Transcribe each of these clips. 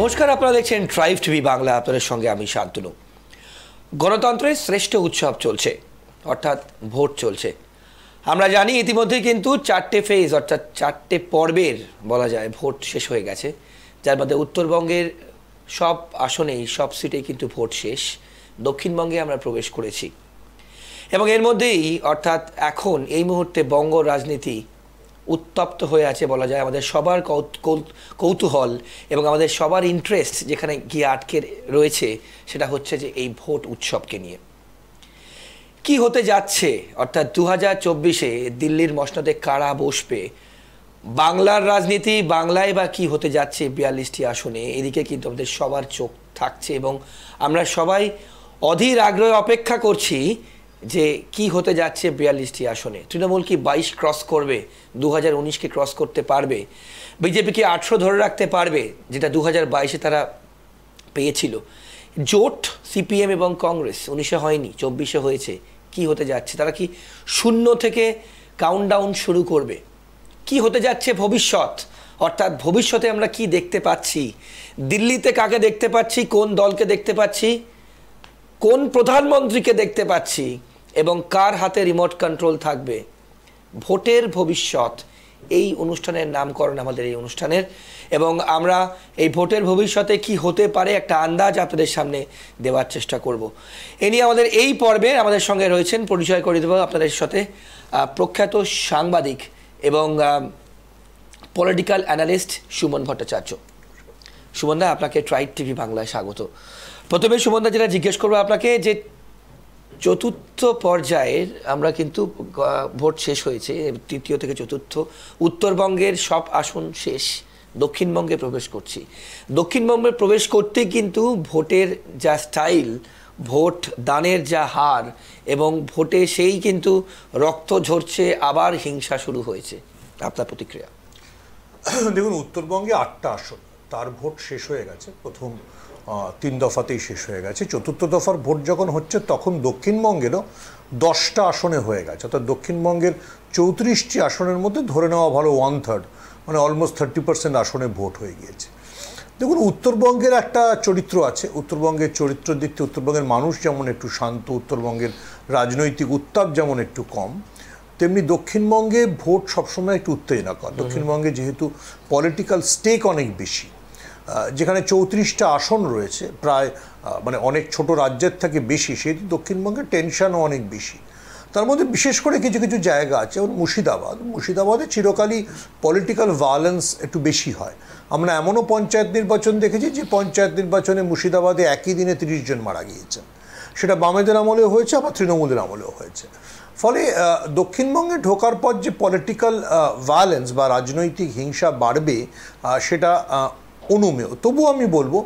নমস্কার, আপনারা দেখছেন ট্রাইব টিভি বাংলা। আপনাদের সঙ্গে আমি শান্তনু। গণতন্ত্রের শ্রেষ্ঠ উৎসব চলছে, অর্থাৎ ভোট চলছে। আমরা জানি ইতিমধ্যেই কিন্তু 4টে ফেজ অর্থাৎ 4টে পর্বের বলা যায় ভোট শেষ হয়ে গেছে, যার মধ্যে উত্তরবঙ্গের সব আসনেই সব সিটেই কিন্তু ভোট শেষ। দক্ষিণবঙ্গে আমরা প্রবেশ করেছি এবং এর মধ্যেই অর্থাৎ এখন এই মুহূর্তে বঙ্গ রাজনীতি উত্তপ্ত হয়ে আছে বলা যায়। আমাদের সবার কৌতূহল এবং আমাদের সবার ইন্টারেস্ট যেখানে গিয়ে আটকে রয়েছে সেটা হচ্ছে যে এই ভোট উৎসবকে নিয়ে কি হতে যাচ্ছে। অর্থাৎ 2024-এ দিল্লির মসনদে কারা বসবে, বাংলার রাজনীতি বাংলায় বা কি হতে যাচ্ছে 42টি আসনে, এদিকে কিন্তু আমাদের সবার চোখ থাকছে এবং আমরা সবাই অধীর আগ্রহে অপেক্ষা করছি যে কি হতে যাচ্ছে 42টি আসনে। তৃণমূল কি 22 ক্রস করবে, 2019-কে ক্রস করতে পারবে, বিজেপি কি 18 ধরে রাখতে পারবে যেটা 2022-এ তারা পেয়েছিল। জোট সিপিএম এবং কংগ্রেস 19-এ হয়নি, 24-এ হয়েছে। কি হতে যাচ্ছে, তারা কি শূন্য থেকে কাউন্টডাউন শুরু করবে, কি হতে যাচ্ছে ভবিষ্যৎ, অর্থাৎ ভবিষ্যতে আমরা কি দেখতে পাচ্ছি, দিল্লিতে কাকে দেখতে পাচ্ছি, কোন দলকে দেখতে পাচ্ছি, কোন প্রধানমন্ত্রীকে দেখতে পাচ্ছি এবং কার হাতে রিমোট কন্ট্রোল থাকবে। ভোটের ভবিষ্যৎ, এই অনুষ্ঠানের নামকরণ আমাদের এই অনুষ্ঠানের, এবং আমরা এই ভোটের ভবিষ্যতে কি হতে পারে একটা আন্দাজ আপনাদের সামনে দেওয়ার চেষ্টা করব। এ নিয়ে আমাদের এই পর্বে আমাদের সঙ্গে রয়েছেন, পরিচয় করে দেব আপনাদের সাথে, প্রখ্যাত সাংবাদিক এবং পলিটিক্যাল অ্যানালিস্ট সুমন ভট্টাচার্য। সুমনদা, আপনাকে ট্রাইব টিভি বাংলায় স্বাগত। প্রথমে সুমনদা, যেটা জিজ্ঞেস করবো আপনাকে, যে চতুর্থ পর্যায়ের আমরা কিন্তু ভোট শেষ হয়েছে, তৃতীয় থেকে চতুর্থ, উত্তরবঙ্গের সব আসন শেষ, দক্ষিণবঙ্গে প্রবেশ করছি। দক্ষিণবঙ্গে প্রবেশ করতে কিন্তু ভোটের যা স্টাইল, ভোট দানের যা হার এবং ভোটে সেই কিন্তু রক্ত ঝরছে, আবার হিংসা শুরু হয়েছে। আপনার প্রতিক্রিয়া? দেখুন, উত্তরবঙ্গে 8টা আসন, তার ভোট শেষ হয়ে গেছে। প্রথম 3 দফাতেই শেষ হয়ে গেছে। চতুর্থ দফার ভোট যখন হচ্ছে তখন দক্ষিণবঙ্গেরও 10টা আসনে হয়ে গেছে। অর্থাৎ দক্ষিণবঙ্গের 34টি আসনের মধ্যে ধরে নেওয়া ভালো 1/3, মানে অলমোস্ট 30% আসনে ভোট হয়ে গিয়েছে। দেখুন, উত্তরবঙ্গের একটা চরিত্র আছে। উত্তরবঙ্গের চরিত্রের দিক থেকে উত্তরবঙ্গের মানুষ যেমন একটু শান্ত, উত্তরবঙ্গের রাজনৈতিক উত্তাপ যেমন একটু কম, তেমনি দক্ষিণবঙ্গে ভোট সবসময় একটু উত্তেজনাকর। দক্ষিণবঙ্গে যেহেতু পলিটিক্যাল স্টেক অনেক বেশি, যেখানে 34টা আসন রয়েছে, প্রায় মানে অনেক ছোট রাজ্যের থেকে বেশি, সেহেতু দক্ষিণবঙ্গের টেনশনও অনেক বেশি। তার মধ্যে বিশেষ করে কিছু কিছু জায়গা আছে, যেমন মুর্শিদাবাদে চিরকালই পলিটিক্যাল ভায়োলেন্স একটু বেশি হয়। আমরা এমনও পঞ্চায়েত নির্বাচন দেখেছি যে পঞ্চায়েত নির্বাচনে মুর্শিদাবাদে একই দিনে 30 জন মারা গিয়েছেন। সেটা বামেদের আমলেও হয়েছে, আবার তৃণমূলের আমলেও হয়েছে। ফলে দক্ষিণবঙ্গে ঢোকার পর যে পলিটিক্যাল ভায়োলেন্স বা রাজনৈতিক হিংসা বাড়বে সেটা অনুমেয়। তবুও আমি বলবো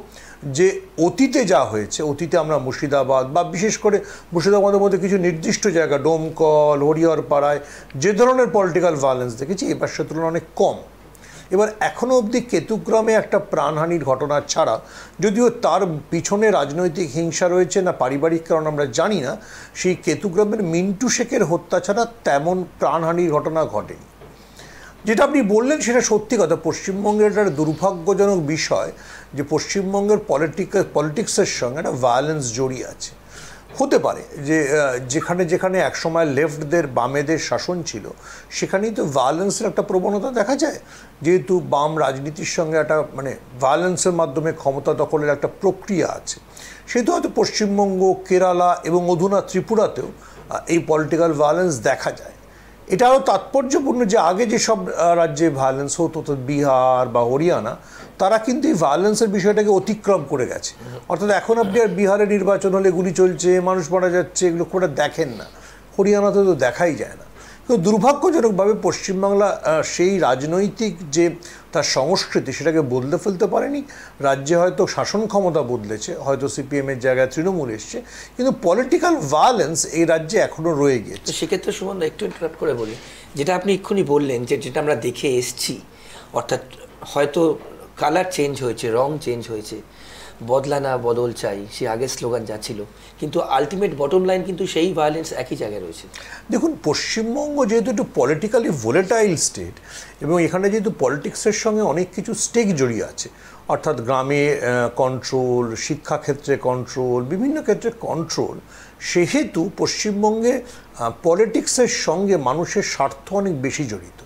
যে অতীতে যা হয়েছে, অতীতে আমরা মুর্শিদাবাদ বা বিশেষ করে মুর্শিদাবাদের মধ্যে কিছু নির্দিষ্ট জায়গা, ডোমকল, হরিহরপাড়ায় যে ধরনের পলিটিক্যাল ভায়োলেন্স দেখেছি, এবার সে তুলনায় অনেক কম। এবার এখনও অবধি কেতুগ্রামে একটা প্রাণহানির ঘটনা ছাড়া, যদিও তার পিছনে রাজনৈতিক হিংসা রয়েছে না পারিবারিক কারণ আমরা জানি না, সেই কেতুগ্রামের মিন্টু শেখের হত্যা ছাড়া তেমন প্রাণহানির ঘটনা ঘটেনি। যেটা আপনি বললেন সেটা সত্যি কথা। পশ্চিমবঙ্গের একটা দুর্ভাগ্যজনক বিষয় যে পশ্চিমবঙ্গের পলিটিক্সের সঙ্গে একটা ভায়োলেন্স জড়িয়ে আছে। হতে পারে যে যেখানে যেখানে একসময় লেফটদের, বামেদের শাসন ছিল, সেখানেই তো ভায়োলেন্সের একটা প্রবণতা দেখা যায়। যেহেতু বাম রাজনীতির সঙ্গে একটা মানে ভায়োলেন্সের মাধ্যমে ক্ষমতা দখলের একটা প্রক্রিয়া আছে, সেহেতু হয়তো পশ্চিমবঙ্গ, কেরালা এবং অধুনা ত্রিপুরাতেও এই পলিটিক্যাল ভায়োলেন্স দেখা যায়। এটা আরও তাৎপর্যপূর্ণ যে আগে যেসব রাজ্যে ভায়োলেন্স হতো, তো বিহার বা হরিয়ানা, তারা কিন্তু এই ভায়োলেন্সের বিষয়টাকে অতিক্রম করে গেছে। অর্থাৎ এখন আপনি আর বিহারে নির্বাচন হলে গুলি চলছে, মানুষ মারা যাচ্ছে, এগুলো খুব একটা দেখেন না। হরিয়ানাতে তো দেখাই যায় না। তো দুর্ভাগ্যজনকভাবে পশ্চিমবাংলা সেই রাজনৈতিক যে তার সংস্কৃতি, সেটাকে বদলে ফেলতে পারেনি। রাজ্যে হয়তো শাসন ক্ষমতা বদলেছে, হয়তো সিপিএমের জায়গায় তৃণমূল এসছে, কিন্তু পলিটিক্যাল ভায়োলেন্স এই রাজ্যে এখনও রয়ে গিয়েছে। সেক্ষেত্রে সুমন, একটু ইন্টারাপ্ট করে বলি, যেটা আপনি এক্ষুনি বললেন যে যেটা আমরা দেখে এসছি, অর্থাৎ হয়তো কালার চেঞ্জ হয়েছে, রং চেঞ্জ হয়েছে, বদলা না বদল চাই, সে আগের স্লোগান যা ছিল, কিন্তু আলটিমেট বটম লাইন কিন্তু সেই ভায়োলেন্স একই জায়গায় রয়েছে। দেখুন, পশ্চিমবঙ্গ যেহেতু একটু পলিটিক্যালি ভোলেটাইল স্টেট এবং এখানে যেহেতু পলিটিক্সের সঙ্গে অনেক কিছু স্টেক জড়িয়ে আছে, অর্থাৎ গ্রামে কন্ট্রোল, শিক্ষাক্ষেত্রে কন্ট্রোল, বিভিন্ন ক্ষেত্রে কন্ট্রোল, সেহেতু পশ্চিমবঙ্গে পলিটিক্সের সঙ্গে মানুষের স্বার্থ অনেক বেশি জড়িত।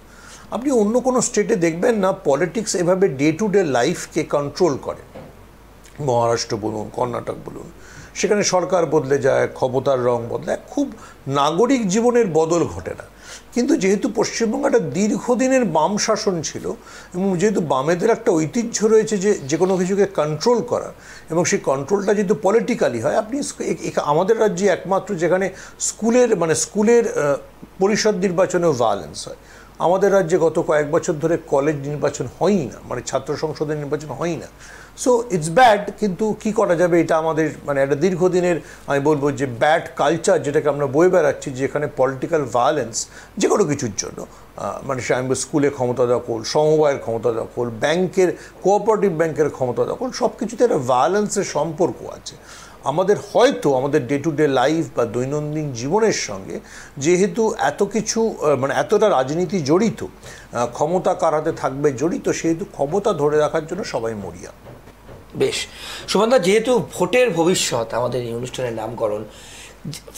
আপনি অন্য কোনো স্টেটে দেখবেন না পলিটিক্স এভাবে ডে টু ডে লাইফকে কন্ট্রোল করে। মহারাষ্ট্র বলুন, কর্ণাটক বলুন, সেখানে সরকার বদলে যায়, ক্ষমতার রং বদলায়, খুব নাগরিক জীবনের বদল ঘটে না। কিন্তু যেহেতু পশ্চিমবঙ্গে একটা দীর্ঘদিনের বাম শাসন ছিল এবং যেহেতু বামেদের একটা ঐতিহ্য রয়েছে যে কোনো কিছুকে কন্ট্রোল করা, এবং সেই কন্ট্রোলটা যেহেতু পলিটিক্যালি হয়, আপনি আমাদের রাজ্যে একমাত্র যেখানে স্কুলের পরিষদ নির্বাচনেও ভায়োলেন্স হয়। আমাদের রাজ্যে গত কয়েক বছর ধরে কলেজ নির্বাচন হয়ই না, ছাত্র সংসদের নির্বাচন হয়ই না। সো ইটস ব্যাড, কিন্তু কি করা যাবে, এটা আমাদের একটা দীর্ঘদিনের আমি বলবো যে ব্যাড কালচার, যেটাকে আমরা বয়ে বেড়াচ্ছি, যেখানে পলিটিক্যাল ভায়োলেন্স যে কোনো কিছুর জন্য আমি স্কুলে ক্ষমতা দখল, সমবায়ের ক্ষমতা দখল, ব্যাংকের, কোঅপারেটিভ ব্যাংকের ক্ষমতা দখল, সব কিছুতে একটা ভায়োলেন্সের সম্পর্ক আছে। আমাদের হয়তো আমাদের ডে টু ডে লাইফ বা দৈনন্দিন জীবনের সঙ্গে যেহেতু এত কিছু এতটা রাজনীতি জড়িত, ক্ষমতা কার হাতে থাকবে জড়িত, সেহেতু ক্ষমতা ধরে রাখার জন্য সবাই মরিয়া। বেশ, সুমনদা, যেহেতু ভোটের ভবিষ্যৎ আমাদের এই অনুষ্ঠানের নামকরণ,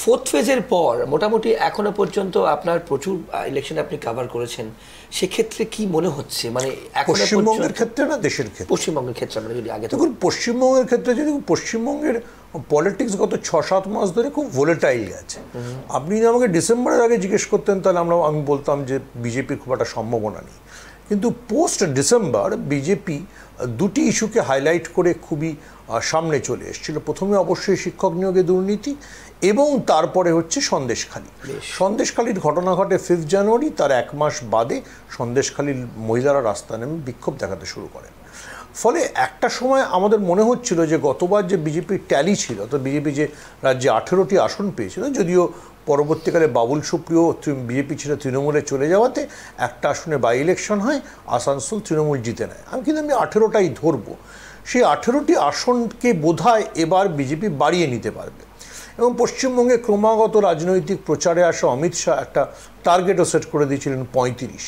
4th ফেজের পর মোটামুটি এখনো পর্যন্ত আপনার প্রচুর ইলেকশন আপনি কভার করেছেন, সেক্ষেত্রে কি মনে হচ্ছে, পশ্চিমবঙ্গের ক্ষেত্রে না দেশের ক্ষেত্রে? পশ্চিমবঙ্গের ক্ষেত্রে আমরা যদি আগে দেখুন, পশ্চিমবঙ্গের ক্ষেত্রে যদি পশ্চিমবঙ্গের পলিটিক্স গত 6-7 মাস ধরে খুব ভোলেটাইল আছে। আপনি আমাকে ডিসেম্বরের আগে জিজ্ঞেস করতেন, তাহলে আমি বলতাম যে বিজেপির খুব একটা সম্ভাবনা নেই। কিন্তু পোস্ট ডিসেম্বর বিজেপি দুটি ইস্যুকে হাইলাইট করে খুবই সামনে চলে এসেছিল। প্রথমে অবশ্যই শিক্ষক নিয়োগে দুর্নীতি, এবং তারপরে হচ্ছে সন্দেশখালীর ঘটনা ঘটে 5 জানুয়ারি, তার 1 মাস বাদে সন্দেশখালীর মহিলারা রাস্তা নেমে বিক্ষোভ দেখাতে শুরু করেন। ফলে একটা সময় আমাদের মনে হচ্ছিল যে গতবার যে বিজেপির ট্যালি ছিল, তো বিজেপি যে রাজ্যে 18টি আসন পেয়েছিল, যদিও পরবর্তীকালে বাবুল সুপ্রিয় বিজেপি ছেড়ে তৃণমূলে চলে যাওয়াতে একটা আসনে বাই ইলেকশন হয়, আসানসোল তৃণমূল জিতে নেয়। কিন্তু আমি 18টাই ধরবো। সেই 18টি আসনকে বোধহয় এবার বিজেপি বাড়িয়ে নিতে পারবে। এবং পশ্চিমবঙ্গে ক্রমাগত রাজনৈতিক প্রচারে আসা অমিত শাহ একটা টার্গেটও সেট করে দিয়েছিলেন 35।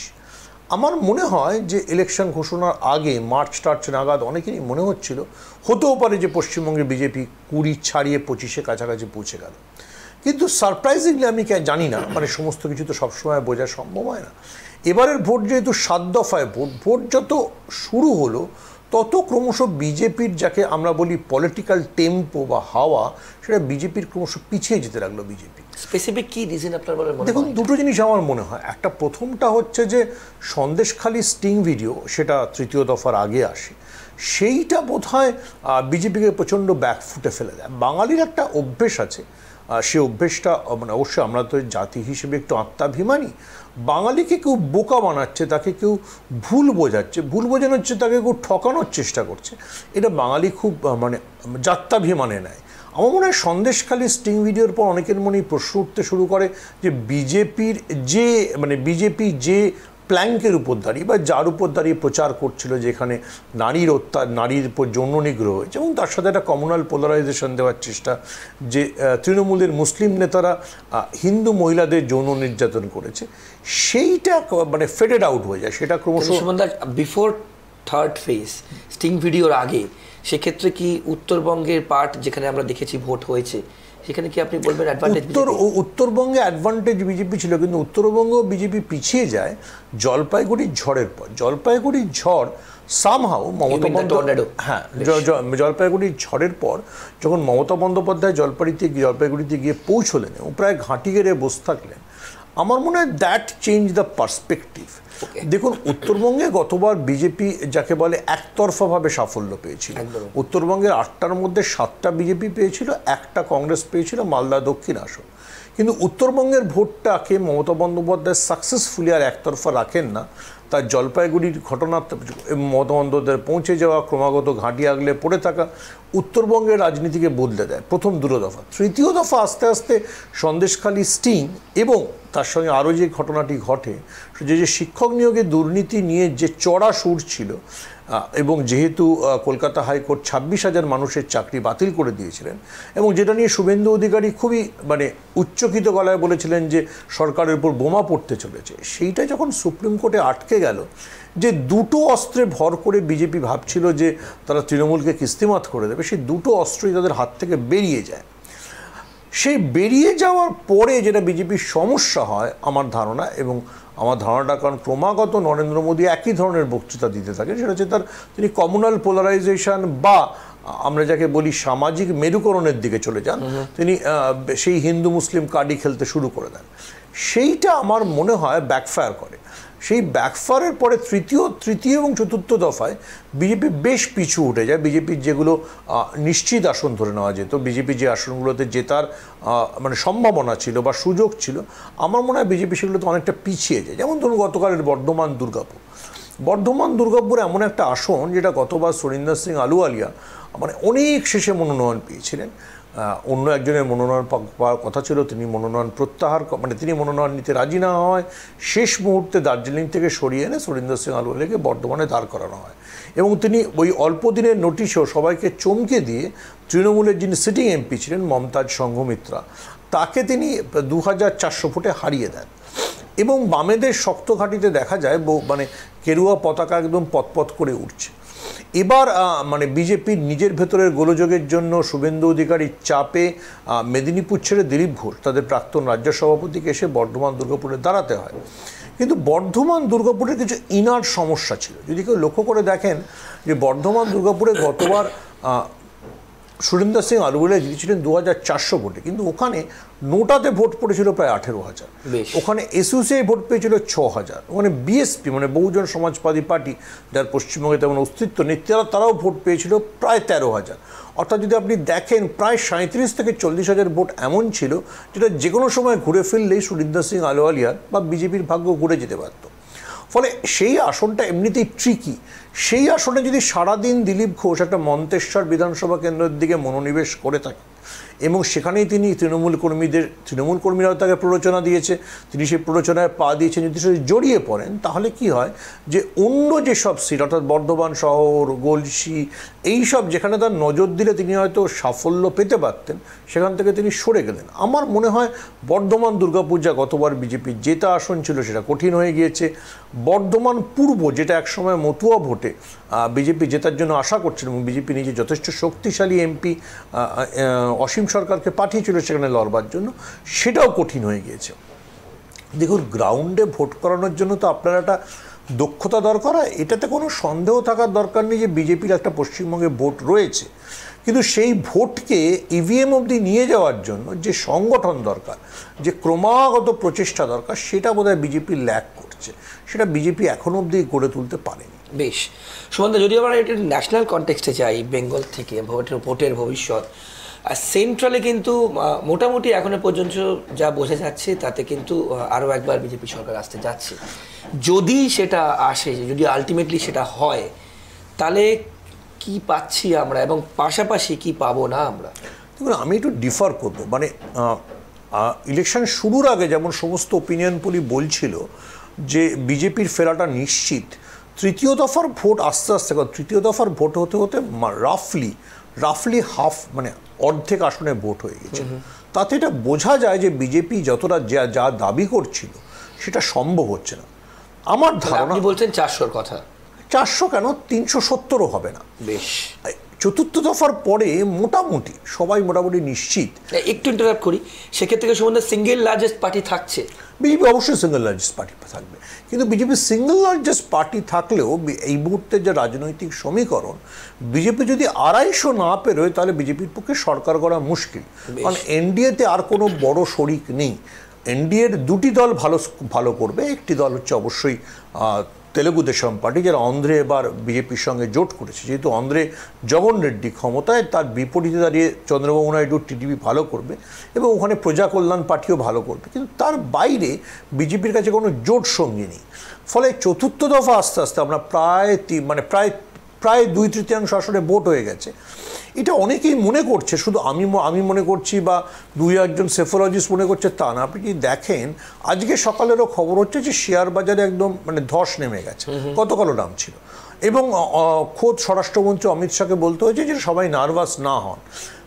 আমার মনে হয় যে ইলেকশন ঘোষণার আগে মার্চ নাগাদ অনেকেরই মনে হতেও পারে যে পশ্চিমবঙ্গের বিজেপি 20 ছাড়িয়ে 25-এর কাছাকাছি পৌঁছে গেল। কিন্তু সারপ্রাইজিংলি আমি জানি না, সমস্ত কিছু তো সবসময় বোঝা সম্ভব হয় না। এবারের ভোট যেহেতু 7 দফায় ভোট যত শুরু হলো, তত ক্রমশ বিজেপির, যাকে আমরা বলি পলিটিক্যাল টেম্পো বা হাওয়া, সেটা বিজেপির ক্রমশ পিছিয়ে যেতে লাগলো। বিজেপি স্পেসিফিক কি রিজন আপনার মনে হয়? দেখুন, দুটো জিনিস আমার মনে হয়। একটা, প্রথমটা হচ্ছে যে সন্দেশখালী স্টিং ভিডিও, সেটা 3য় দফার আগে আসে, সেইটা বোধহয় বিজেপিকে প্রচণ্ড ব্যাকফুটে ফেলে দেয়। বাঙালির একটা অভ্যেস আছে, সে অভ্যেসটা অবশ্যই আমরা তো জাতি হিসেবে একটু আত্মাভিমানী। বাঙালিকে কেউ বোকা বানাচ্ছে, তাকে কেউ ভুল বোঝাচ্ছে, ভুল বোঝানো হচ্ছে, তাকে কেউ ঠকানোর চেষ্টা করছে, এটা বাঙালি খুব জাত্যাভিমানে নেয়। আমার মনে হয় সন্দেশখালী স্টিং ভিডিওর পর অনেকের মনেই প্রশ্ন উঠতে শুরু করে যে বিজেপি যে প্ল্যাঙ্কের উপর দাঁড়িয়ে বা যার উপর দাঁড়িয়ে প্রচার করছিল, যেখানে নারীর উপর যৌন নিগ্রহ হয়েছে, এবং তার সাথে একটা কমিউনাল পোলারাইজেশন দেওয়ার চেষ্টা, যে তৃণমূলের মুসলিম নেতারা হিন্দু মহিলাদের যৌন নির্যাতন করেছে, সেইটা ফেডেড আউট হয়ে যায়। সেটা ক্রমশ বিফোর 3rd ফেজ স্টিং ভিডিওর আগে, সেক্ষেত্রে কি উত্তরবঙ্গের পার্ট যেখানে আমরা দেখেছি ভোট হয়েছে, সেখানে কি আপনি বলবেন উত্তরবঙ্গে অ্যাডভান্টেজ বিজেপি ছিল, কিন্তু উত্তরবঙ্গ বিজেপি পিছিয়ে যায় জলপাইগুড়ির ঝড়ের পর। জলপাইগুড়ির ঝড় সামহাও মমতা জলপাইগুড়ির ঝড়ের পর যখন মমতা বন্দ্যোপাধ্যায় জলপাইগুড়িতে গিয়ে পৌঁছলেন এবং প্রায় ঘাঁটি গেড়ে বসে থাকলেন, আমার মনে হয় দ্যাট চেঞ্জ দ্য পার্সপেক্টিভ। দেখুন, উত্তরবঙ্গে গতবার বিজেপি যাকে বলে একতরফাভাবে সাফল্য পেয়েছিল। উত্তরবঙ্গের 8টার মধ্যে 7টা বিজেপি পেয়েছিল, 1টা কংগ্রেস পেয়েছিল, মালদা দক্ষিণ আসন। কিন্তু উত্তরবঙ্গের ভোটটাকে মমতা বন্দ্যোপাধ্যায় সাকসেসফুলি আর একতরফা রাখেন না। তার জলপাইগুড়ির ঘটনা, মমতা বন্দ্যোপাধ্যায় পৌঁছে যাওয়া, ক্রমাগত ঘাঁটি আগলে পড়ে থাকা উত্তরবঙ্গের রাজনীতিকে বদলে দেয়। প্রথম 2 দফা। 3য় দফা আস্তে আস্তে সন্দেশখালী স্টিং, এবং তার সঙ্গে আরও যে ঘটনাটি ঘটে, যে শিক্ষক নিয়োগে দুর্নীতি নিয়ে যে চড়া সুর ছিল, এবং যেহেতু কলকাতা হাইকোর্ট 26,000 মানুষের চাকরি বাতিল করে দিয়েছিলেন এবং যেটা নিয়ে শুভেন্দু অধিকারী খুবই মানে উচ্চকিত গলায় বলেছিলেন যে সরকারের উপর বোমা পড়তে চলেছে, সেইটা যখন সুপ্রিম কোর্টে আটকে গেল, যে দুটো অস্ত্রে ভর করে বিজেপি ভাবছিল যে তারা তৃণমূলকে কিস্তিমাত করে দেবে, সেই দুটো অস্ত্রই তাদের হাত থেকে বেরিয়ে যায়। সেই বেরিয়ে যাওয়ার পরে যেটা বিজেপির সমস্যা হয় আমার ধারণা, এবং আমার ধারণাটা কারণ ক্রমাগত নরেন্দ্র মোদী একই ধরনের বক্তৃতা দিতে থাকেন, সেটা হচ্ছে তিনি কমিউনাল পোলারাইজেশন বা আমরা যাকে বলি সামাজিক মেরুকরণের দিকে চলে যান, তিনি সেই হিন্দু মুসলিম কার্ডই খেলতে শুরু করে দেন। সেইটা আমার মনে হয় ব্যাকফায়ার করে। সেই ব্যাকফায়ারের পরে তৃতীয় এবং চতুর্থ দফায় বিজেপি বেশ পিছু উঠে যায়। বিজেপির যেগুলো নিশ্চিত আসন ধরে নেওয়া যেত, বিজেপি যে আসনগুলোতে জেতার মানে সম্ভাবনা ছিল বা সুযোগ ছিল, আমার মনে হয় বিজেপি সেগুলোতে অনেকটা পিছিয়ে যায়। যেমন ধরুন গতকালের বর্ধমান দুর্গাপুর এমন একটা আসন যেটা গতবার সুরিন্দর সিং আলুওয়ালিয়া মানে অনেক শেষে মনোনয়ন পেয়েছিলেন, অন্য একজনের মনোনয়ন পাওয়ার কথা ছিল, তিনি মনোনয়ন প্রত্যাহার মানে তিনি মনোনয়ন নিতে রাজি না হয়, শেষ মুহূর্তে দার্জিলিং থেকে সরিয়ে এনে সুরিন্দর সিং আলুওয়ালিয়াকে বর্ধমানে দাঁড় করানো হয় এবং তিনি ওই অল্প দিনের নোটিশেও সবাইকে চমকে দিয়ে তৃণমূলের যিনি সিটিং এমপি ছিলেন মমতাজ সংঘমিত্রা, তাকে তিনি 2400 ভোটে হারিয়ে দেন। এবং বামেদের শক্ত ঘাঁটিতে দেখা যায় মানে কেরুয়া পতাকা একদম পতপত করে উঠছে। এবার মানে বিজেপির নিজের ভেতরের গোলযোগের জন্য শুভেন্দু অধিকারীর চাপে মেদিনীপুর ছেড়ে দিলীপ ঘোষ তাদের প্রাক্তন রাজ্য সভাপতিকে এসে বর্ধমান দুর্গাপুরে দাঁড়াতে হয়। কিন্তু বর্ধমান দুর্গাপুরের কিছু ইনার সমস্যা ছিল। যদি কেউ লক্ষ্য করে দেখেন যে বর্ধমান দুর্গাপুরে গতবার সুরিন্দর সিং আলুওয়ালিয়া জিতেছিলেন 2400 ভোটে, কিন্তু ওখানে নোটাতে ভোট পড়েছিল প্রায় 18,000, ওখানে এসইউসিআই ভোট পেয়েছিল 6,000, ওখানে বিএসপি মানে বহুজন সমাজবাদী পার্টি যার পশ্চিমবঙ্গে তেমন অস্তিত্ব নেই তারাও ভোট পেয়েছিল প্রায় 13,000। অর্থাৎ যদি আপনি দেখেন প্রায় 37 থেকে 40,000 ভোট এমন ছিল যেটা যে কোনো সময় ঘুরে ফিরলেই সুরিন্দর সিং আলুওয়ালিয়ার বা বিজেপির ভাগ্য ঘুরে যেতে পারত। ফলে সেই আসনটা এমনিতেই ট্রিকি। সেই আসনে যদি সারাদিন দিলীপ ঘোষ একটা মন্তেশ্বর বিধানসভা কেন্দ্রের দিকে মনোনিবেশ করে থাকেন এবং সেখানেই তিনি তৃণমূল কর্মীরাও তাকে প্ররোচনা দিয়েছে, তিনি সেই প্ররোচনায় পা দিয়েছেন, যদি সেটা জড়িয়ে পড়েন তাহলে কি হয় যে অন্য যেসব সিট অর্থাৎ বর্ধমান শহর, গলসি, এইসব যেখানে তার নজর দিলে তিনি হয়তো সাফল্য পেতে পারতেন সেখান থেকে তিনি সরে গেলেন। আমার মনে হয় বর্ধমান দুর্গাপুর যা গতবার বিজেপির জেতা আসন ছিল সেটা কঠিন হয়ে গিয়েছে। বর্ধমান পূর্ব যেটা একসময় মতুয়া ভোটে বিজেপি জেতার জন্য আশা করছেন এবং বিজেপি নিজে যথেষ্ট শক্তিশালী এমপি অসীম সরকারকে পাঠিয়েছিল সেখানে লড়বার জন্য, সেটাও কঠিন হয়ে গিয়েছে। দেখুন গ্রাউন্ডে ভোট করানোর জন্য তো আপনার একটা দক্ষতা দরকার হয়, এটাতে কোনো সন্দেহ থাকার দরকার নেই যে বিজেপির একটা পশ্চিমবঙ্গে ভোট রয়েছে, কিন্তু সেই ভোটকে ইভিএম অবধি নিয়ে যাওয়ার জন্য যে সংগঠন দরকার, যে ক্রমাগত প্রচেষ্টা দরকার, সেটা বোধহয় বিজেপি ল্যাক করছে, সেটা বিজেপি এখনো অবধি গড়ে তুলতে পারেনি। বেশ সুমন্ত, যদি আমরা এটা ন্যাশনাল কনটেক্সটে যাই, বেঙ্গল থেকে ভোটের ভবিষ্যৎ, আর সেন্ট্রালে কিন্তু মোটামুটি এখনো পর্যন্ত যা বোঝা যাচ্ছে তাতে কিন্তু আরও একবার বিজেপি সরকার আসতে যাচ্ছে। যদি সেটা আসে, যদি আলটিমেটলি সেটা হয়, তাহলে কি পাচ্ছি আমরা এবং পাশাপাশি কি পাবো না আমরা? দেখুন আমি একটু ডিফার করবো, মানে ইলেকশন শুরুর আগে যেমন সমস্ত ওপিনিয়ন পোলই বলছিল যে বিজেপির ফেরাটা নিশ্চিত, তৃতীয় দফার ভোট আস্তে আস্তে, কারণ তৃতীয় দফার ভোট হতে হতে রাফলি হাফ মানে অর্ধেক আসনে ভোট হয়ে গেছে, তাতে এটা বোঝা যায় যে বিজেপি যতটা যা দাবি করছিল সেটা সম্ভব হচ্ছে না। আমার ধারণা, আপনি বলছেন 400-র কথা, 400 কেন 370ও হবে না। বেশ, চতুর্থ দফার পরে মোটামুটি সবাই মোটামুটি নিশ্চিত। একটু ইন্টারাপ্ট করি, সেক্ষেত্রে সম্বন্ধে সিঙ্গেল লার্জেস্ট পার্টি থাকছে? বিজেপি অবশ্যই সিঙ্গেল লার্জেস্ট পার্টি থাকবে, কিন্তু বিজেপির সিঙ্গেল লার্জেস্ট পার্টি থাকলেও এই মুহূর্তে যে রাজনৈতিক সমীকরণ, বিজেপি যদি 250 না পেরোয় তাহলে বিজেপির পক্ষে সরকার করা মুশকিল, কারণ এনডিএতে আর কোনো বড় শরিক নেই। এনডিএর দুটি দল ভালো করবে, একটি দল হচ্ছে অবশ্যই তেলেগু দেশম পার্টি, যারা অন্ধ্রে এবার বিজেপির সঙ্গে জোট করেছে। যেহেতু অন্ধ্রে জগন রেড্ডি ক্ষমতায়, তার বিপরীতে দাঁড়িয়ে চন্দ্রবাবু নাইডু টিডিপি ভালো করবে এবং ওখানে প্রজা কল্যাণ পার্টিও ভালো করবে, কিন্তু তার বাইরে বিজেপির কাছে কোনো জোট সঙ্গী নেই। ফলে চতুর্থ দফা আস্তে আস্তে আমরা প্রায় 2/3 আসনে ভোট হয়ে গেছে। এটা অনেকেই মনে করছে, শুধু আমি মনে করছি বা দুই একজন সেফোলজিস্ট মনে করছে তা না। আপনি যদি দেখেন আজকে সকালেরও খবর হচ্ছে যে শেয়ার বাজারে একদম মানে ধস নেমে গেছে, গতকালও নাম ছিল। এবং খোদ স্বরাষ্ট্রমন্ত্রী অমিত শাহকে বলতে হয়েছে যে সবাই নার্ভাস না হন,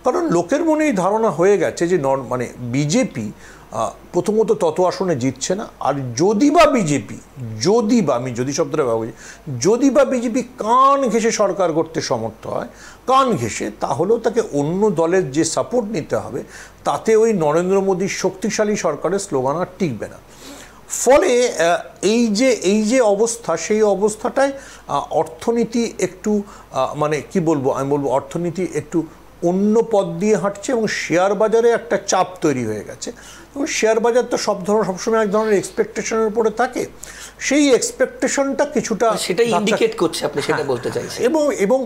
কারণ লোকের মনে এই ধারণা হয়ে গেছে যে মানে বিজেপি প্রথমত তত আসনে জিতছে না। আর যদি বা বিজেপি, আমি যদি শব্দটা ব্যবহার করি, যদি বা বিজেপি কান ঘেঁষে সরকার করতে সমর্থ হয়, কান ঘেঁষে, তাহলেও তাকে অন্য দলের যে সাপোর্ট নিতে হবে তাতে ওই নরেন্দ্র মোদীর শক্তিশালী সরকারের স্লোগান আর টিকবে না। ফলে এই যে অবস্থা, সেই অবস্থাটায় অর্থনীতি একটু মানে কি বলবো, আমি বলবো অর্থনীতি একটু অন্য পথ দিয়ে হাঁটছে এবং শেয়ার বাজারে একটা চাপ তৈরি হয়ে গেছে। এবং শেয়ার বাজার তো সবসময় এক ধরনের এক্সপেকটেশনের উপরে থাকে, সেই এক্সপেকটেশনটা কিছুটা সেটাই ইন্ডিকেট করছে, আপনি সেটা বলতে চাইছেন। এবং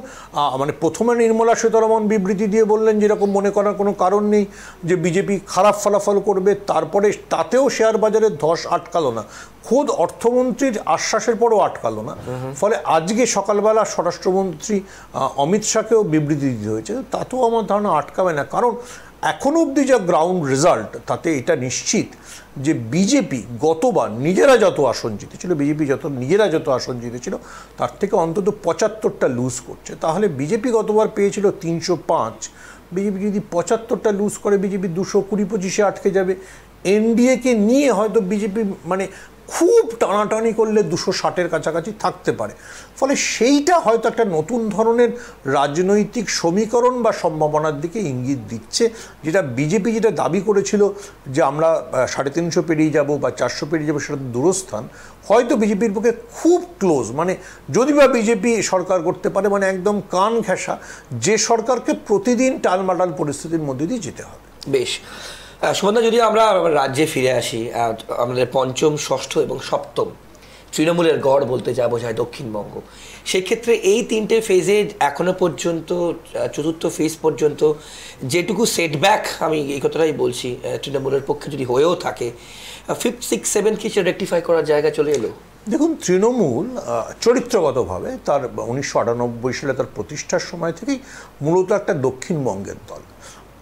মানে প্রথমে নির্মলা সীতারমণ বিবৃতি দিয়ে বললেন যেরকম মনে করার কোনো কারণ নেই যে বিজেপি খারাপ ফলাফল করবে, তারপরে তাতেও শেয়ার বাজারের ধস আটকালো না, খোদ অর্থমন্ত্রীর আশ্বাসের পরও আটকালো না। ফলে আজকে সকালবেলা স্বরাষ্ট্রমন্ত্রী অমিত শাহকেও বিবৃতি দিতে হয়েছে, তাতেও আমার ধারণা আটকাবে না। কারণ এখনো অবধি যা গ্রাউন্ড রেজাল্ট, তাতে এটা নিশ্চিত যে বিজেপি গতবার নিজেরা যত আসন জিতেছিল, নিজেরা যত আসন জিতেছিল তার থেকে অন্তত 75টা লুজ করছে। তাহলে বিজেপি গতবার পেয়েছিল 305, বিজেপি যদি 75টা লুজ করে বিজেপি 220-25-এ আটকে যাবে। এনডিএকে নিয়ে হয়তো বিজেপি মানে খুব টানাটানি করলে 260-এর কাছাকাছি থাকতে পারে। ফলে সেইটা হয়তো একটা নতুন ধরনের রাজনৈতিক সমীকরণ বা সম্ভাবনার দিকে ইঙ্গিত দিচ্ছে, যেটা বিজেপি যেটা দাবি করেছিল যে আমরা 350 পেরিয়ে যাব বা 400 পেরিয়ে যাবো, সেটা দূরস্থান। হয়তো বিজেপির পক্ষে খুব ক্লোজ, মানে যদি বা বিজেপি সরকার করতে পারে, মানে একদম কান ঘেঁষা যে সরকারকে প্রতিদিন টালমাটাল পরিস্থিতির মধ্যে দিয়ে যেতে হবে। বেশ, সুমনদা, যদি আমরা রাজ্যে ফিরে আসি, আমাদের পঞ্চম, ষষ্ঠ এবং সপ্তম তৃণমূলের গড় বলতে যা বোঝায় দক্ষিণবঙ্গ, সেক্ষেত্রে এই তিনটে ফেজে এখনো পর্যন্ত, চতুর্থ ফেজ পর্যন্ত যেটুকু সেটব্যাক, আমি এই কথাটাই বলছি, তৃণমূলের পক্ষে যদি হয়েও থাকে, 5, 6, 7 কি সেটা রেকটিফাই করার জায়গা চলে এলো? দেখুন, তৃণমূল চরিত্রগতভাবে তার 1998 সালে তার প্রতিষ্ঠার সময় থেকেই মূলত একটা দক্ষিণবঙ্গের দল।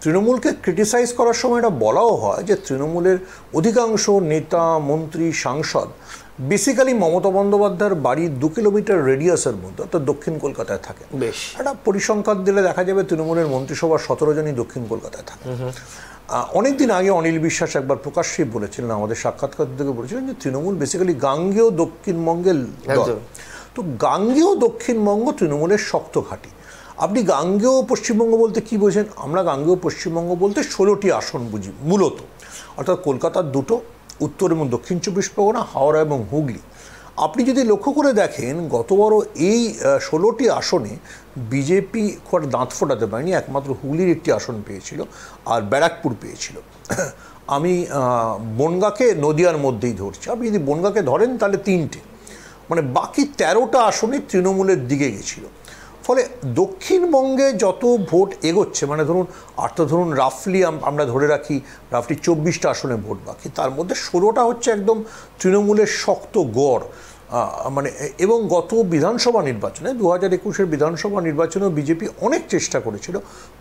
তৃণমূলকে ক্রিটিসাইজ করার সময় এটা বলাও হয় যে তৃণমূলের অধিকাংশ নেতা, মন্ত্রী, সাংসদ বেসিক্যালি মমতা বন্দ্যোপাধ্যায়ের বাড়ির 2 কিলোমিটার রেডিয়াসের মধ্যে, অর্থাৎ দক্ষিণ কলকাতায় থাকে। বেশ, একটা পরিসংখ্যান দিলে দেখা যাবে তৃণমূলের মন্ত্রিসভার 17 জনই দক্ষিণ কলকাতায় থাকে। অনেকদিন আগে অনিল বিশ্বাস একবার প্রকাশ্যেই বলেছিলেন, আমাদের সাক্ষাৎকার থেকে বলেছিলেন যে তৃণমূল বেসিক্যালি গাঙ্গেয় দক্ষিণবঙ্গের দল। তো গাঙ্গেয় দক্ষিণবঙ্গ তৃণমূলের শক্ত ঘাঁটি। আপনি গাঙ্গেয় পশ্চিমবঙ্গ বলতে কি বোঝেন? আমরা গাঙ্গেয় পশ্চিমবঙ্গ বলতে 16টি আসন বুঝি মূলত, অর্থাৎ কলকাতার 2টো, উত্তর এবং দক্ষিণ 24 পরগনা, হাওড়া এবং হুগলি। আপনি যদি লক্ষ্য করে দেখেন, গতবারও এই 16টি আসনে বিজেপি খুব দাঁত ফোটাতে পারেনি, একমাত্র হুগলির একটি আসন পেয়েছিল আর ব্যারাকপুর পেয়েছিল। আমি বনগাঁকে নদিয়ার মধ্যেই ধরছি, আপনি যদি বনগাঁকে ধরেন তাহলে 3টে, মানে বাকি 13টা আসনে তৃণমূলের দিকে গেছিল। ফলে দক্ষিণবঙ্গে যত ভোট এগোচ্ছে, মানে ধরুন রাফলি আমরা ধরে রাখি রাফলি 24টা আসনে ভোট বাকি, তার মধ্যে 16টা হচ্ছে একদম তৃণমূলের শক্ত গড়। মানে এবং গত বিধানসভা নির্বাচনে 2021-এর বিধানসভা নির্বাচনেও বিজেপি অনেক চেষ্টা করেছিল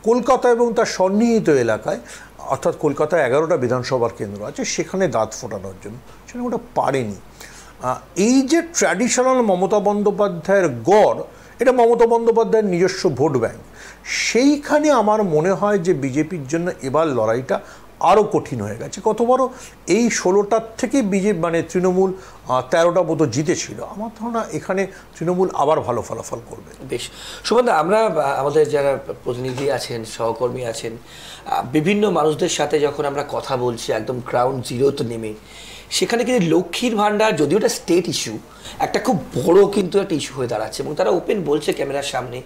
কলকাতা এবং তার সন্নিহিত এলাকায়, অর্থাৎ কলকাতায় 11টা বিধানসভার কেন্দ্র আছে, সেখানে দাঁত ফোটানোর জন্য, সেখানে ওটা পারেনি। এই যে ট্র্যাডিশনাল মমতা বন্দ্যোপাধ্যায়ের গড়, এটা মমতা বন্দ্যোপাধ্যায়ের নিজস্ব ভোট ব্যাংক, সেইখানে আমার মনে হয় যে বিজেপির জন্য এবার লড়াইটা আরও কঠিন হয়ে গেছে। কতবারও এই 16টার থেকে বিজেপি মানে তৃণমূল 13টা মতো জিতেছিল, আমার ধারণা এখানে তৃণমূল আবার ভালো ফলাফল করবে। বেশ, সুমনদা, আমরা আমাদের যারা প্রতিনিধি আছেন, সহকর্মী আছেন, বিভিন্ন মানুষদের সাথে যখন আমরা কথা বলছি একদম গ্রাউন্ড জিরোতে নেমে, সেখানে কিন্তু লক্ষ্মীর ভাণ্ডার, যদিও এটা স্টেট ইস্যু, একটা খুব বড় কিন্তু একটা ইস্যু হয়ে দাঁড়াচ্ছে এবং তারা ওপেন বলছে ক্যামেরার সামনে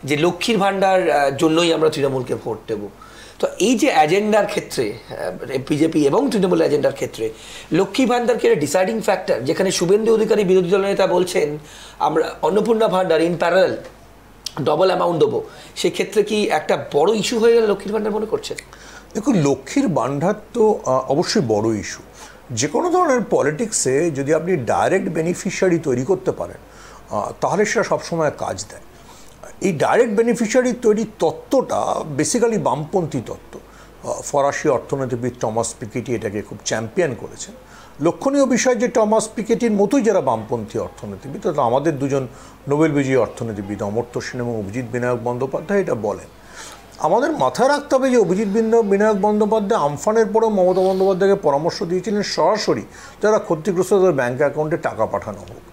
যে লক্ষ্মীর ভাণ্ডার জন্যই আমরা তৃণমূলকে ভোট দেব। তো এই যে এজেন্ডার ক্ষেত্রে, বিজেপি এবং তৃণমূল এজেন্ডার ক্ষেত্রে লক্ষ্মী ভাণ্ডারকে একটা ডিসাইডিং ফ্যাক্টর, যেখানে শুভেন্দু অধিকারী বিরোধী দলনেতা বলছেন আমরা অন্নপূর্ণা ভাণ্ডার ইন প্যারালাল ডবল অ্যামাউন্ট দেবো, সেক্ষেত্রে কি একটা বড় ইস্যু হয়ে গেল লক্ষ্মীর ভাণ্ডার মনে করছেন? দেখুন, লক্ষ্মীর ভাণ্ডার তো অবশ্যই বড় ইস্যু। যে কোনো ধরনের পলিটিক্সে যদি আপনি ডাইরেক্ট বেনিফিশিয়ারি তৈরি করতে পারেন তাহলে সেটা সবসময় কাজ দেয়। এই ডাইরেক্ট বেনিফিশিয়ারি তৈরির তত্ত্বটা বেসিক্যালি বামপন্থী তত্ত্ব। ফরাসি অর্থনীতিবিদ টমাস পিকেটি এটাকে খুব চ্যাম্পিয়ন করেছেন। লক্ষণীয় বিষয় যে টমাস পিকেটির মতোই যারা বামপন্থী অর্থনীতিবিদ, তো আমাদের দুজন নোবেল বিজয়ী অর্থনীতিবিদ অমর্ত্য সেন এবং অভিজিৎ বিনায়ক বন্দ্যোপাধ্যায় এটা বলেন। আমাদের মাথায় রাখতে হবে যে অভিজিৎ বিনায়ক বন্দ্যোপাধ্যায় আমফানের পরেও মমতা বন্দ্যোপাধ্যায়কে পরামর্শ দিয়েছিলেন সরাসরি যারা ক্ষতিগ্রস্ত তাদের ব্যাঙ্ক অ্যাকাউন্টে টাকা পাঠানো হোক।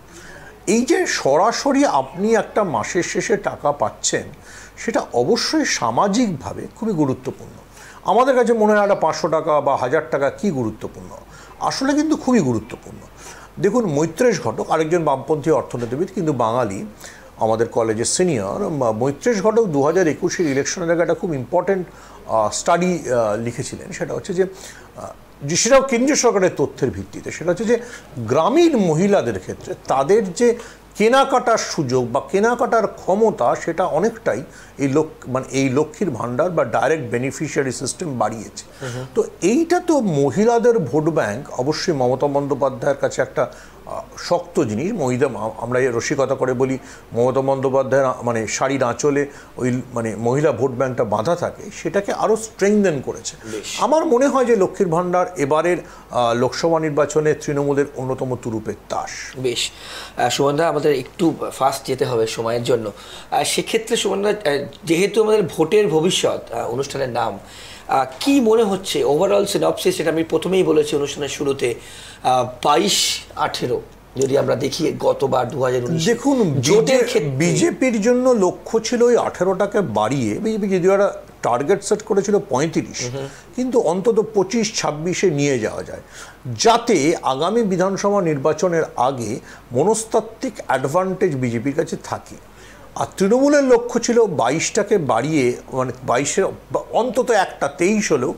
এই যে সরাসরি আপনি একটা মাসের শেষে টাকা পাচ্ছেন, সেটা অবশ্যই সামাজিকভাবে খুবই গুরুত্বপূর্ণ। আমাদের কাছে মনে হয় একটা 500 টাকা বা 1000 টাকা কী গুরুত্বপূর্ণ, আসলে কিন্তু খুবই গুরুত্বপূর্ণ। দেখুন, মৈত্রেশ ঘটক আরেকজন বামপন্থী অর্থনীতিবিদ, কিন্তু বাঙালি, আমাদের কলেজের সিনিয়র। মৈত্রেশ ঘটক 2021 ইলেকশনের আগে একটা খুব ইম্পর্টেন্ট স্টাডি লিখেছিলেন। সেটা হচ্ছে যে সেটাও কেন্দ্রীয় সরকারের তথ্যের ভিত্তিতে, সেটা হচ্ছে যে গ্রামীণ মহিলাদের ক্ষেত্রে তাদের যে কেনাকাটার সুযোগ বা কেনাকাটার ক্ষমতা, সেটা অনেকটাই এই লক্ষ্মীর ভাণ্ডার বা ডাইরেক্ট বেনিফিশিয়ারি সিস্টেম বাড়িয়েছে। তো এইটা তো মহিলাদের ভোট ব্যাংক অবশ্যই মমতা বন্দ্যোপাধ্যায়ের কাছে একটা শক্ত জিনিস। আমরা রসিকতা করে বলি মমতা বন্দ্যোপাধ্যায়ের মানে শাড়ির আঁচলে ওই মহিলা ভোট ব্যাংকটা বাঁধা থাকে, সেটাকে আরও স্ট্রেংথেন করেছে। আমার মনে হয় যে লক্ষ্মীর ভাণ্ডার এবারের লোকসভা নির্বাচনে তৃণমূলের অন্যতম তুরুপের তাস। বেশ, সুমনদা, আমাদের একটু ফাস্ট যেতে হবে সময়ের জন্য। সেক্ষেত্রে সুমনদা, যেহেতু আমাদের ভোটের ভবিষ্যৎ অনুষ্ঠানের নাম, কি মনে হচ্ছে ওভারঅল সিনপসিস? সেটা আমি প্রথমেই বলেছি অনুষ্ঠানের শুরুতে, 22-18 যদি আমরা দেখি গতবার 2019। দেখুন, বিজেপির জন্য লক্ষ্য ছিল ওই 18টাকে বাড়িয়ে, বিজেপি যদিও একটা টার্গেট সেট করেছিল 35, কিন্তু অন্তত 25-26-এ নিয়ে যাওয়া যায়, যাতে আগামী বিধানসভা নির্বাচনের আগে মনস্তাত্ত্বিক অ্যাডভান্টেজ বিজেপির কাছে থাকে। আর তৃণমূলের লক্ষ্য ছিল 22টাকে বাড়িয়ে, 22-এর অন্তত একটা 23 হলেও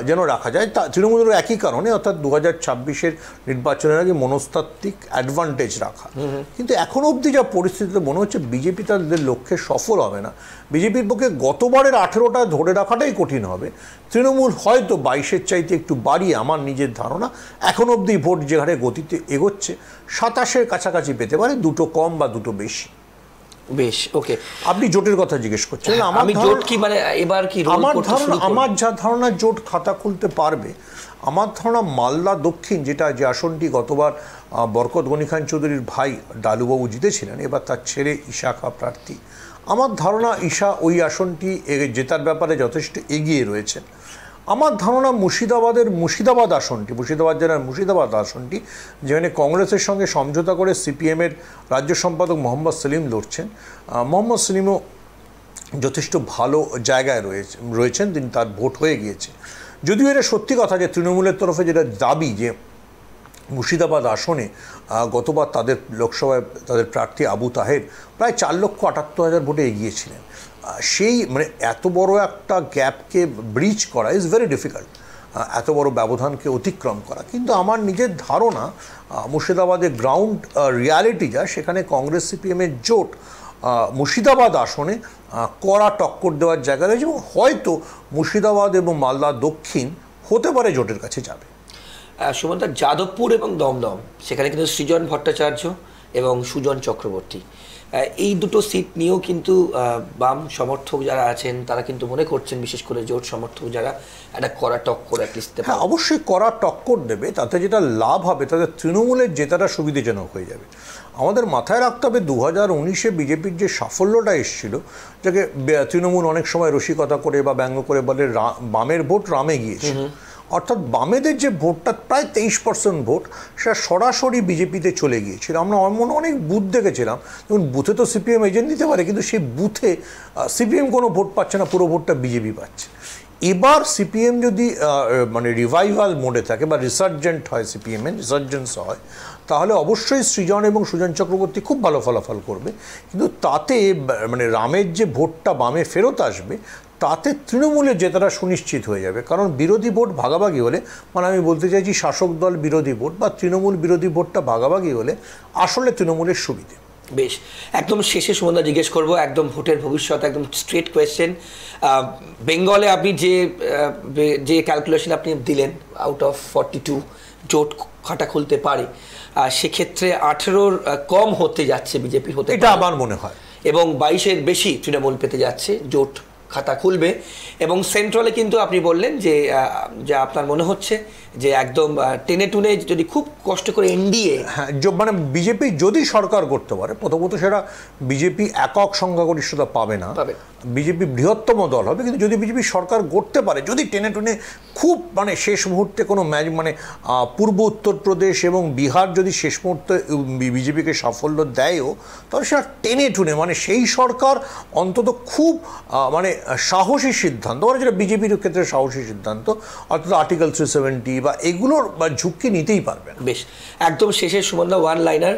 যেন রাখা যায়। তা তৃণমূলেরও একই কারণে, অর্থাৎ 2026-এর নির্বাচনের আগে মনস্তাত্ত্বিক অ্যাডভান্টেজ রাখা। কিন্তু এখনও অবধি যা পরিস্থিতিতে মনে হচ্ছে বিজেপি তাদের লক্ষ্যে সফল হবে না। বিজেপির পক্ষে গতবারের 18টা ধরে রাখাটাই কঠিন হবে। তৃণমূল হয়তো 22-এর চাইতে একটু বাড়িয়ে, আমার নিজের ধারণা এখন অবধি ভোট যে হারে গতিতে এগোচ্ছে 27-এর কাছাকাছি পেতে পারে, দুটো কম বা দুটো বেশি। বেশ, ওকে। আপনি জোটের কথা জিজ্ঞেস করছেন। আমি জোট কি মানে এবার কি আমার যা ধারণা জোট খাতা খুলতে পারবে, আমার ধারণা মালদা দক্ষিণ, যে আসনটি গতবার বরকত গনি খান চৌধুরীর ভাই ডালুবাবু জিতেছিলেন, এবার তার ছেলে ঈশা খা প্রার্থী। আমার ধারণা ঈশা ওই আসনটি জেতার ব্যাপারে যথেষ্ট এগিয়ে রয়েছেন। আমার ধারণা মুর্শিদাবাদ জেলার মুর্শিদাবাদ আসনটি, যেখানে কংগ্রেসের সঙ্গে সমঝোতা করে সিপিএমের রাজ্য সম্পাদক মোহাম্মদ সেলিম লড়ছেন, মোহাম্মদ সেলিমও যথেষ্ট ভালো জায়গায় রয়েছেন, তিনি তার ভোট হয়ে গিয়েছে। যদিও এটা সত্যি কথা যে তৃণমূলের তরফে যেটা দাবি যে মুর্শিদাবাদ আসনে গতবার তাদের লোকসভায় তাদের প্রার্থী আবু তাহের প্রায় 4,78,000 ভোটে এগিয়েছিলেন। সেই এত বড় একটা গ্যাপকে ব্রিজ করা ইজ ভেরি ডিফিকাল্ট, এত বড় ব্যবধানকে অতিক্রম করা। কিন্তু আমার নিজের ধারণা মুর্শিদাবাদের গ্রাউন্ড রিয়ালিটি যা, সেখানে কংগ্রেস সিপিএমের জোট মুর্শিদাবাদ আসনে কড়া টক্কর দেওয়ার জায়গা রয়েছে, এবং হয়তো মুর্শিদাবাদ এবং মালদা দক্ষিণ হতে পারে জোটের কাছে যাবে। সুমনদা, যাদবপুর এবং দমদম, সেখানে কিন্তু সৃজন ভট্টাচার্য এবং সুজন চক্রবর্তী, এই দুটো সিট নিয়েও কিন্তু বাম সমর্থক যারা আছেন তারা কিন্তু মনে করছেন, বিশেষ করে জোট সমর্থক যারা, একটা কড়া টক্কর অ্যাটলিস্ট। হ্যাঁ, অবশ্যই কড়া টক্কর দেবে। তাতে যেটা লাভ হবে, তাতে তৃণমূলের জেতাটা সুবিধাজনক হয়ে যাবে। আমাদের মাথায় রাখতে হবে 2019-এ বিজেপির যে সাফল্যটা এসেছিল, যাকে তৃণমূল অনেক সময় রসিকতা করে বা ব্যঙ্গ করে বলে বামের ভোট রামে গিয়েছে, অর্থাৎ বামেদের যে ভোটটা প্রায় 23% ভোট, সেটা সরাসরি বিজেপিতে চলে গিয়েছিল। আমরা অনেক বুথ দেখেছিলাম, যেমন বুথে তো সিপিএম এজেন্ট দিতে পারে, কিন্তু সেই বুথে সিপিএম কোনো ভোট পাচ্ছে না, পুরো ভোটটা বিজেপি পাচ্ছে। এবার সিপিএম যদি রিভাইভাল মোডে থাকে বা রিসার্জেন্ট হয়, সিপিএমের রিসার্জেন্স হয়, তাহলে অবশ্যই সৃজন এবং সুজন চক্রবর্তী খুব ভালো ফলাফল করবে। কিন্তু তাতে রামের যে ভোটটা বামে ফেরত আসবে, তাতে তৃণমূলের জেতাটা সুনিশ্চিত হয়ে যাবে। কারণ বিরোধী ভোট ভাগাভাগি হলে, আমি বলতে চাইছি শাসক দল বিরোধী ভোট বা তৃণমূল বিরোধী ভোটটা ভাগাভাগি হলে আসলে তৃণমূলের সুবিধে। বেশ, একদম শেষে সুমনদা জিজ্ঞেস করবো একদম ভোটের ভবিষ্যৎ, একদম স্ট্রেট কোয়েশ্চেন। বেঙ্গলে আপনি যে ক্যালকুলেশন আপনি দিলেন, আউট অফ 42 জোট খাতা খুলতে পারে, সেক্ষেত্রে 18-র কম হতে যাচ্ছে বিজেপির হতে, এটা আমার মনে হয়। এবং 22-এর বেশি তৃণমূল পেতে যাচ্ছে, জোট খাতা খুলবে। এবং সেন্ট্রালে কিন্তু আপনি বললেন যে যা আপনার মনে হচ্ছে যে একদম টেনে টুনে যদি খুব কষ্ট করে এনডিএ, হ্যাঁ, মানে বিজেপি যদি সরকার করতে পারে, প্রথমত সেটা বিজেপি একক সংখ্যাগরিষ্ঠতা পাবে না, বিজেপি বৃহত্তম দল হবে, কিন্তু যদি বিজেপি সরকার গড়তে পারে, যদি টেনে টুনে খুব মানে শেষ মুহূর্তে কোনো মানে পূর্ব উত্তরপ্রদেশ এবং বিহার যদি শেষ মুহূর্তে বিজেপিকে সাফল্য দেয়ও, তাহলে সেটা টেনে টুনে মানে সেই সরকার অন্তত খুব মানে সাহসী সিদ্ধান্ত, মানে যেটা বিজেপির ক্ষেত্রে সাহসী সিদ্ধান্ত, অর্থাৎ আর্টিকেল 370 বা এগুলোর বা ঝুঁকি নিতেই পারবে। বেশ, একদম শেষে সুমনদা ওয়ান লাইনার,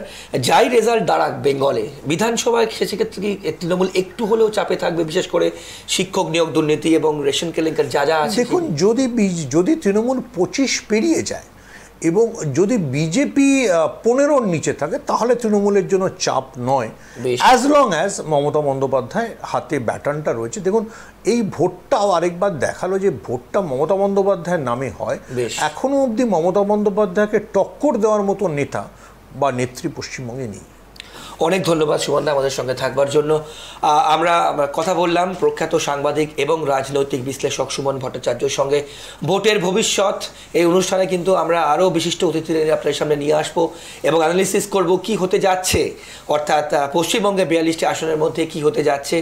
যাই রেজাল্ট দাঁড়াক বেঙ্গলে বিধানসভায়, সেক্ষেত্রে কি তৃণমূল একটু হলেও চাপে থাকবে, বিশেষ করে শিক্ষক নিয়োগ দুর্নীতি এবং রেশন কেলেঙ্কারি যা যা আছে? দেখুন, যদি তৃণমূল 25 পেরিয়ে যায় এবং যদি বিজেপি 15-র নিচে থাকে, তাহলে তৃণমূলের জন্য চাপ নয়, as long as Mamata Bandyopadhyay হাতে ব্যাটনটা রয়েছে। দেখুন, এই ভোটটাও আরেকবার দেখালো যে ভোটটা মমতা বন্দ্যোপাধ্যায়ের নামে হয়। এখনো অবধি মমতা বন্দ্যোপাধ্যায়কে টক্কর দেওয়ার মতো নেতা বা নেত্রী পশ্চিমবঙ্গে নেই। অনেক ধন্যবাদ সুমনদা আমাদের সঙ্গে থাকবার জন্য। আমরা কথা বললাম প্রখ্যাত সাংবাদিক এবং রাজনৈতিক বিশ্লেষক সুমন ভট্টাচার্যের সঙ্গে। ভোটের ভবিষ্যৎ এই অনুষ্ঠানে কিন্তু আমরা আরও বিশিষ্ট অতিথিদের আপনার সামনে নিয়ে আসবো এবং অ্যানালিসিস করব কি হতে যাচ্ছে, অর্থাৎ পশ্চিমবঙ্গে 42টি আসনের মধ্যে কি হতে যাচ্ছে,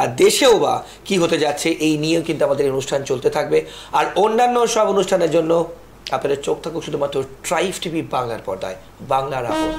আর দেশেও বা কি হতে যাচ্ছে, এই নিয়েও কিন্তু আমাদের অনুষ্ঠান চলতে থাকবে। আর অন্যান্য সব অনুষ্ঠানের জন্য আপনাদের চোখ থাকুক শুধুমাত্র ট্রাইব টিভি বাংলার পর্দায়। বাংলার আপন।